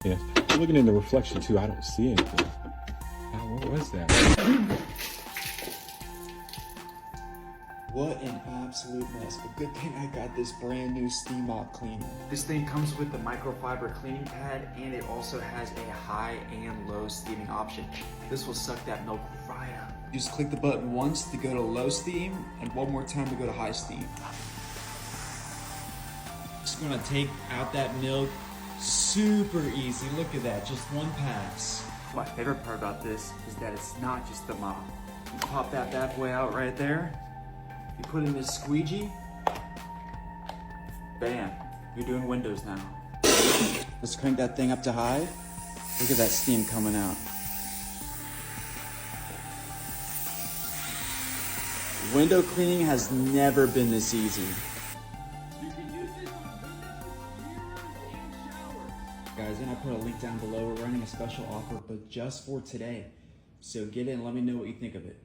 Yes. Looking in the reflection too, I don't see anything. What was that? What an absolute mess, but good thing I got this brand new steam mop cleaner. This thing comes with the microfiber cleaning pad, and it also has a high and low steaming option. This will suck that milk right up. You just click the button once to go to low steam, and one more time to go to high steam. Just gonna take out that milk, super easy. Look at that, just one pass. My favorite part about this is that it's not just the mop. You pop that bad boy out right there, you put in this squeegee, bam, you're doing windows now. Let's crank that thing up to high. Look at that steam coming out. Window cleaning has never been this easy. Guys, and I put a link down below. We're running a special offer, but just for today. So get in, let me know what you think of it.